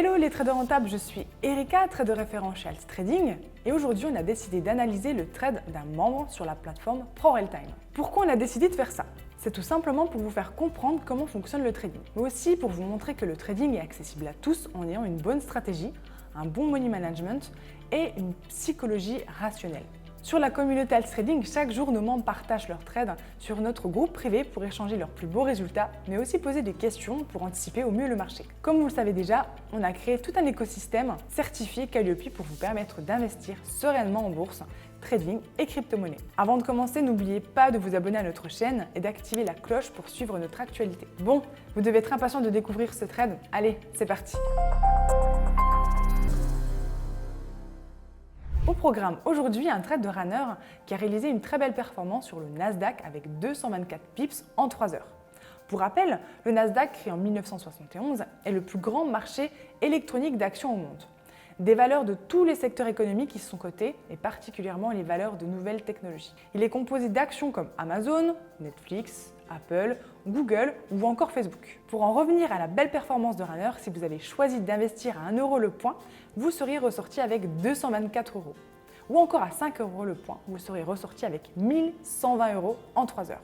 Hello les traders rentables, je suis Erika, trader référent chez Alt Trading et aujourd'hui on a décidé d'analyser le trade d'un membre sur la plateforme ProRealTime. Pourquoi on a décidé de faire ça? C'est tout simplement pour vous faire comprendre comment fonctionne le trading, mais aussi pour vous montrer que le trading est accessible à tous en ayant une bonne stratégie, un bon money management et une psychologie rationnelle. Sur la communauté Alt Trading, chaque jour, nos membres partagent leurs trades sur notre groupe privé pour échanger leurs plus beaux résultats, mais aussi poser des questions pour anticiper au mieux le marché. Comme vous le savez déjà, on a créé tout un écosystème certifié Calliope pour vous permettre d'investir sereinement en bourse, trading et crypto-monnaie. Avant de commencer, n'oubliez pas de vous abonner à notre chaîne et d'activer la cloche pour suivre notre actualité. Bon, vous devez être impatient de découvrir ce trade. Allez, c'est parti! Au programme aujourd'hui, un trade de Runner qui a réalisé une très belle performance sur le Nasdaq avec 224 pips en 3 heures. Pour rappel, le Nasdaq, créé en 1971, est le plus grand marché électronique d'actions au monde. Des valeurs de tous les secteurs économiques y sont cotées, et particulièrement les valeurs de nouvelles technologies. Il est composé d'actions comme Amazon, Netflix, Apple, Google ou encore Facebook. Pour en revenir à la belle performance de Runner, si vous avez choisi d'investir à 1 euro le point, vous seriez ressorti avec 224 euros. Ou encore à 5 euros le point, vous serez ressorti avec 1120 euros en 3 heures.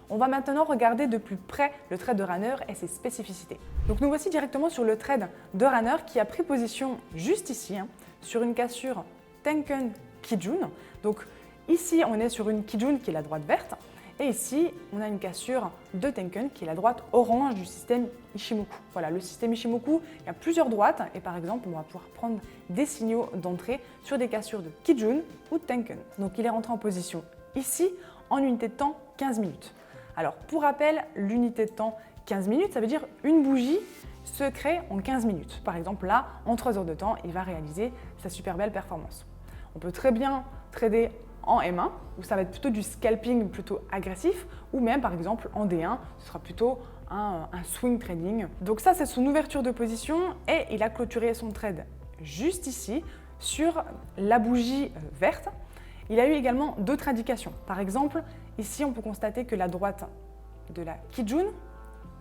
On va maintenant regarder de plus près le trade de Runner et ses spécificités. Donc nous voici directement sur le trade de Runner qui a pris position juste ici, sur une cassure Tenkan Kijun. Donc ici, on est sur une Kijun qui est la droite verte. Et ici, on a une cassure de Tenkan qui est la droite orange du système Ichimoku. Voilà, le système Ichimoku, il y a plusieurs droites et par exemple, on va pouvoir prendre des signaux d'entrée sur des cassures de Kijun ou Tenkan. Donc il est rentré en position ici en unité de temps 15 minutes. Alors pour rappel, l'unité de temps 15 minutes, ça veut dire une bougie se crée en 15 minutes. Par exemple là, en 3 heures de temps, il va réaliser sa super belle performance. On peut très bien trader en M1, où ça va être plutôt du scalping plutôt agressif, ou même par exemple en D1, ce sera plutôt un swing trading. Donc ça, c'est son ouverture de position et il a clôturé son trade juste ici sur la bougie verte. Il a eu également d'autres indications. Par exemple, ici, on peut constater que la droite de la Kijun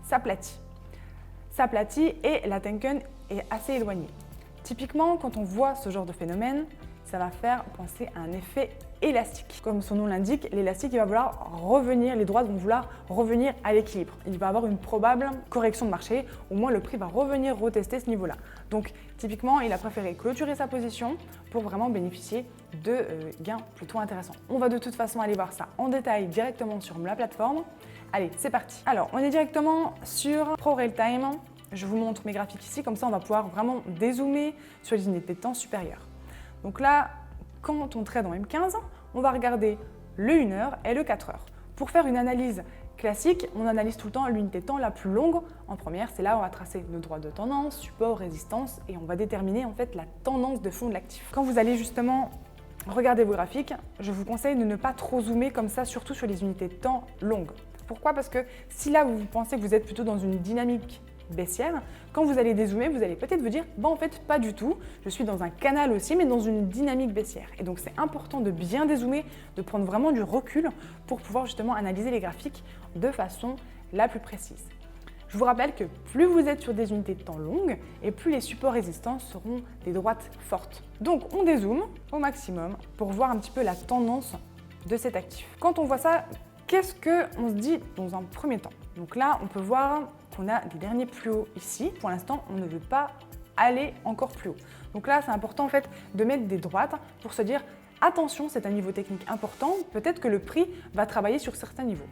s'aplatit. S'aplatit et la Tenkan est assez éloignée. Typiquement, quand on voit ce genre de phénomène, ça va faire penser à un effet élastique. Comme son nom l'indique, l'élastique, il va vouloir revenir, les droites vont vouloir revenir à l'équilibre. Il va avoir une probable correction de marché, au moins le prix va revenir retester ce niveau-là. Donc typiquement, il a préféré clôturer sa position pour vraiment bénéficier de gains plutôt intéressants. On va de toute façon aller voir ça en détail directement sur la plateforme. Allez, c'est parti. Alors, on est directement sur ProRealTime. Je vous montre mes graphiques ici, comme ça on va pouvoir vraiment dézoomer sur les unités de temps supérieures. Donc là, quand on trade en M15, on va regarder le 1 heure et le 4 heures. Pour faire une analyse classique, on analyse tout le temps l'unité de temps la plus longue. En première, c'est là où on va tracer nos droits de tendance, support, résistance et on va déterminer en fait la tendance de fond de l'actif. Quand vous allez justement regarder vos graphiques, je vous conseille de ne pas trop zoomer comme ça, surtout sur les unités de temps longues. Pourquoi? Parce que si là vous pensez que vous êtes plutôt dans une dynamique baissière, quand vous allez dézoomer, vous allez peut-être vous dire en fait pas du tout, je suis dans un canal aussi mais dans une dynamique baissière. Et donc c'est important de bien dézoomer, de prendre vraiment du recul pour pouvoir justement analyser les graphiques de façon la plus précise. Je vous rappelle que plus vous êtes sur des unités de temps longues et plus les supports résistants seront des droites fortes. Donc on dézoome au maximum pour voir un petit peu la tendance de cet actif. Quand on voit ça, qu'est-ce qu'on se dit dans un premier temps? Donc là, on peut voir qu'on a des derniers plus hauts ici. Pour l'instant, on ne veut pas aller encore plus haut. Donc là, c'est important en fait de mettre des droites pour se dire attention, c'est un niveau technique important. Peut-être que le prix va travailler sur certains niveaux.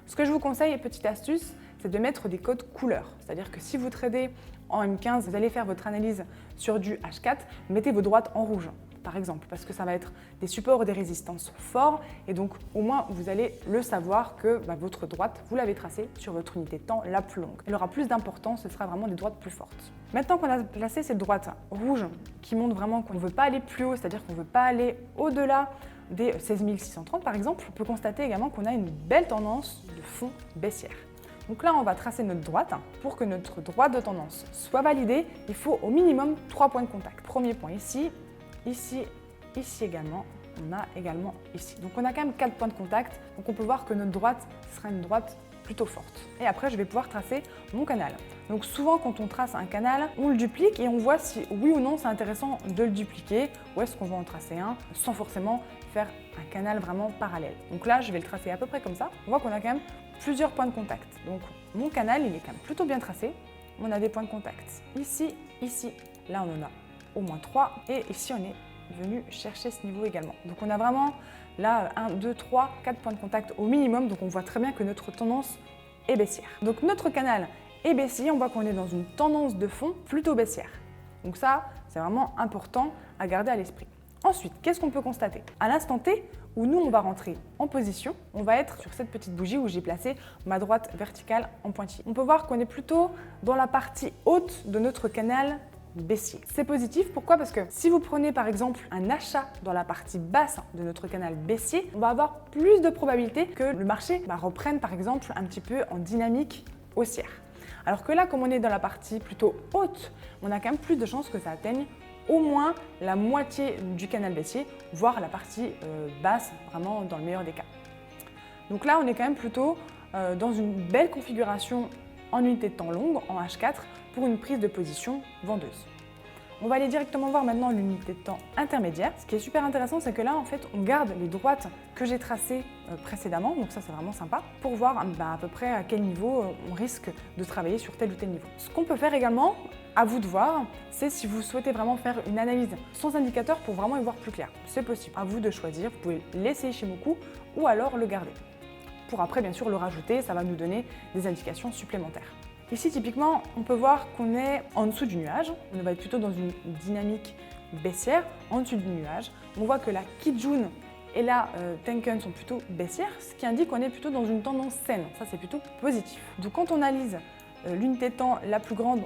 Ce que je vous conseille, petite astuce, c'est de mettre des codes couleurs. C'est-à-dire que si vous tradez en M15, vous allez faire votre analyse sur du H4, mettez vos droites en rouge. Par exemple, parce que ça va être des supports et des résistances forts et donc au moins vous allez le savoir que votre droite, vous l'avez tracée sur votre unité de temps la plus longue. Elle aura plus d'importance, ce sera vraiment des droites plus fortes. Maintenant qu'on a placé cette droite rouge qui montre vraiment qu'on ne veut pas aller plus haut, c'est-à-dire qu'on ne veut pas aller au-delà des 16 630 par exemple, on peut constater également qu'on a une belle tendance de fond baissière. Donc là, on va tracer notre droite. Pour que notre droite de tendance soit validée, il faut au minimum 3 points de contact. Premier point ici, ici, ici également, on a également ici. Donc on a quand même 4 points de contact, donc on peut voir que notre droite sera une droite plutôt forte. Et après, je vais pouvoir tracer mon canal. Donc souvent quand on trace un canal, on le duplique et on voit si oui ou non c'est intéressant de le dupliquer ou est-ce qu'on va en tracer un sans forcément faire un canal vraiment parallèle. Donc là, je vais le tracer à peu près comme ça. On voit qu'on a quand même plusieurs points de contact. Donc mon canal, il est quand même plutôt bien tracé. On a des points de contact ici, ici. Là, on en a au moins 3 et ici, on est venu chercher ce niveau également. Donc on a vraiment là 1, 2, 3, 4 points de contact au minimum. Donc on voit très bien que notre tendance est baissière. Donc notre canal est baissier, on voit qu'on est dans une tendance de fond plutôt baissière. Donc ça, c'est vraiment important à garder à l'esprit. Ensuite, qu'est-ce qu'on peut constater? À l'instant T où nous, on va rentrer en position, on va être sur cette petite bougie où j'ai placé ma droite verticale en pointillé. On peut voir qu'on est plutôt dans la partie haute de notre canal baissier. C'est positif, pourquoi? Parce que si vous prenez par exemple un achat dans la partie basse de notre canal baissier, on va avoir plus de probabilités que le marché reprenne par exemple un petit peu en dynamique haussière. Alors que là, comme on est dans la partie plutôt haute, on a quand même plus de chances que ça atteigne au moins la moitié du canal baissier, voire la partie basse, vraiment dans le meilleur des cas. Donc là, on est quand même plutôt dans une belle configuration en unité de temps longue, en H4, pour une prise de position vendeuse. On va aller directement voir maintenant l'unité de temps intermédiaire. Ce qui est super intéressant, c'est que là, en fait, on garde les droites que j'ai tracées précédemment, donc ça, c'est vraiment sympa, pour voir à peu près à quel niveau on risque de travailler sur tel ou tel niveau. Ce qu'on peut faire également, à vous de voir, c'est si vous souhaitez vraiment faire une analyse sans indicateur pour vraiment y voir plus clair. C'est possible, à vous de choisir, vous pouvez laisser Ishimoku ou alors le garder. Pour après, bien sûr, le rajouter, ça va nous donner des indications supplémentaires. Ici, typiquement, on peut voir qu'on est en dessous du nuage. On va être plutôt dans une dynamique baissière, en dessous du nuage. On voit que la Kijun et la Tenken sont plutôt baissières, ce qui indique qu'on est plutôt dans une tendance saine. Ça, c'est plutôt positif. Donc, quand on analyse l'unité de temps la plus grande,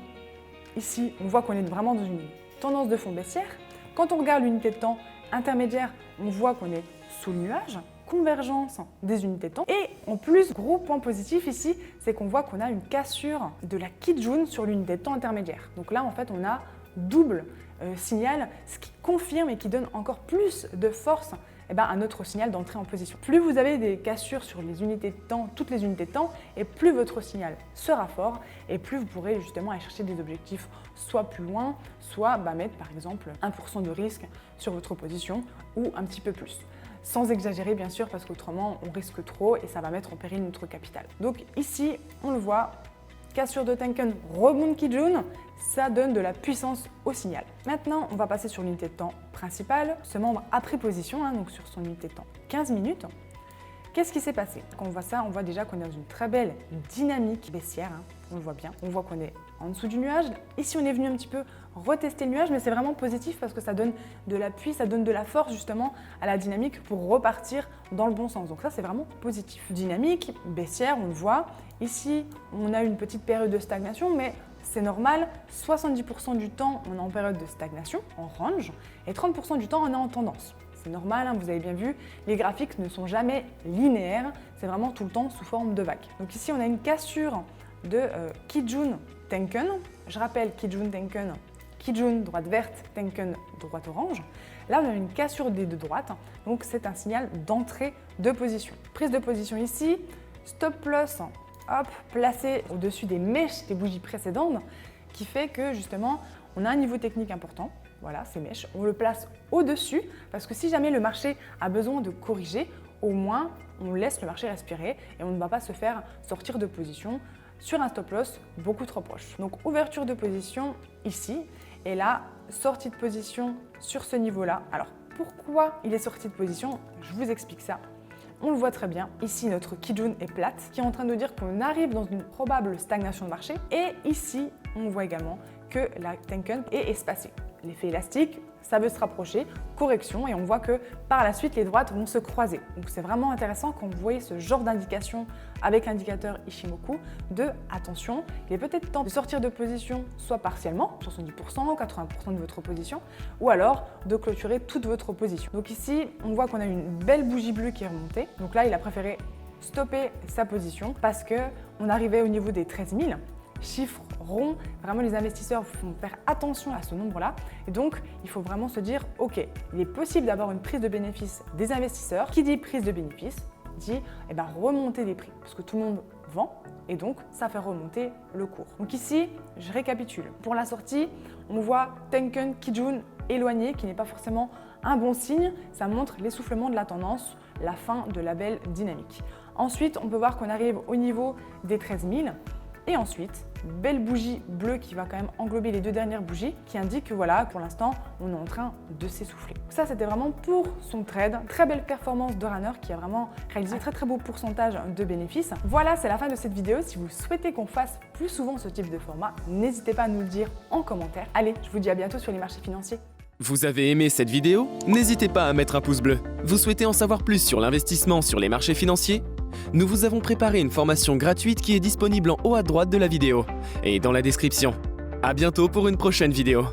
ici, on voit qu'on est vraiment dans une tendance de fond baissière. Quand on regarde l'unité de temps intermédiaire, on voit qu'on est sous le nuage. Convergence des unités de temps. Et en plus, gros point positif ici, c'est qu'on voit qu'on a une cassure de la Kijun sur l'unité de temps intermédiaire. Donc là, en fait, on a double signal, ce qui confirme et qui donne encore plus de force à notre signal d'entrée en position. Plus vous avez des cassures sur les unités de temps, toutes les unités de temps, et plus votre signal sera fort, et plus vous pourrez justement aller chercher des objectifs soit plus loin, soit mettre par exemple 1% de risque sur votre position ou un petit peu plus. Sans exagérer bien sûr, parce qu'autrement on risque trop et ça va mettre en péril notre capital. Donc ici, on le voit, cassure de Tenken, rebond de Kijun, ça donne de la puissance au signal. Maintenant, on va passer sur l'unité de temps principale. Ce membre a pris position, donc sur son unité de temps 15 minutes. Qu'est-ce qui s'est passé? Quand on voit ça, on voit déjà qu'on est dans une très belle dynamique baissière, on le voit bien. On voit qu'on est en dessous du nuage. Ici, on est venu un petit peu retester le nuage, mais c'est vraiment positif parce que ça donne de l'appui, ça donne de la force justement à la dynamique pour repartir dans le bon sens. Donc ça, c'est vraiment positif. Dynamique, baissière, on le voit. Ici, on a une petite période de stagnation, mais c'est normal. 70% du temps, on est en période de stagnation, en range, et 30% du temps, on est en tendance. C'est normal, vous avez bien vu, les graphiques ne sont jamais linéaires, c'est vraiment tout le temps sous forme de vagues. Donc ici, on a une cassure de Kijun Tenken. Je rappelle Kijun Tenken, Kijun droite verte, Tenken droite orange. Là, on a une cassure des deux droites, donc c'est un signal d'entrée de position. Prise de position ici, stop loss, hop, placé au-dessus des mèches des bougies précédentes, qui fait que justement, on a un niveau technique important. Voilà, ces mèches, on le place au-dessus parce que si jamais le marché a besoin de corriger, au moins on laisse le marché respirer et on ne va pas se faire sortir de position sur un stop loss beaucoup trop proche. Donc ouverture de position ici et là, sortie de position sur ce niveau-là. Alors pourquoi il est sorti de position? Je vous explique ça. On le voit très bien, ici notre Kijun est plate, ce qui est en train de dire qu'on arrive dans une probable stagnation de marché. Et ici, on voit également que la Tenken est espacée. L'effet élastique, ça veut se rapprocher, correction, et on voit que par la suite, les droites vont se croiser. Donc c'est vraiment intéressant quand vous voyez ce genre d'indication avec l'indicateur Ishimoku de attention, il est peut-être temps de sortir de position, soit partiellement, 70%, 80% de votre position, ou alors de clôturer toute votre position. Donc ici, on voit qu'on a une belle bougie bleue qui est remontée. Donc là, il a préféré stopper sa position parce qu'on arrivait au niveau des 13 000. Chiffre rond, vraiment les investisseurs vont faire attention à ce nombre-là et donc il faut vraiment se dire ok, il est possible d'avoir une prise de bénéfice des investisseurs. Qui dit prise de bénéfice dit remonter des prix parce que tout le monde vend et donc ça fait remonter le cours. Donc ici, je récapitule. Pour la sortie, on voit Tenkan Kijun éloigné qui n'est pas forcément un bon signe, ça montre l'essoufflement de la tendance, la fin de la belle dynamique. Ensuite, on peut voir qu'on arrive au niveau des 13 000 et ensuite, belle bougie bleue qui va quand même englober les deux dernières bougies qui indique que voilà, pour l'instant, on est en train de s'essouffler. Ça, c'était vraiment pour son trade. Très belle performance de Runner qui a vraiment réalisé un très beau pourcentage de bénéfices. Voilà, c'est la fin de cette vidéo. Si vous souhaitez qu'on fasse plus souvent ce type de format, n'hésitez pas à nous le dire en commentaire. Allez, je vous dis à bientôt sur les marchés financiers. Vous avez aimé cette vidéo? N'hésitez pas à mettre un pouce bleu. Vous souhaitez en savoir plus sur l'investissement sur les marchés financiers? Nous vous avons préparé une formation gratuite qui est disponible en haut à droite de la vidéo et dans la description. À bientôt pour une prochaine vidéo.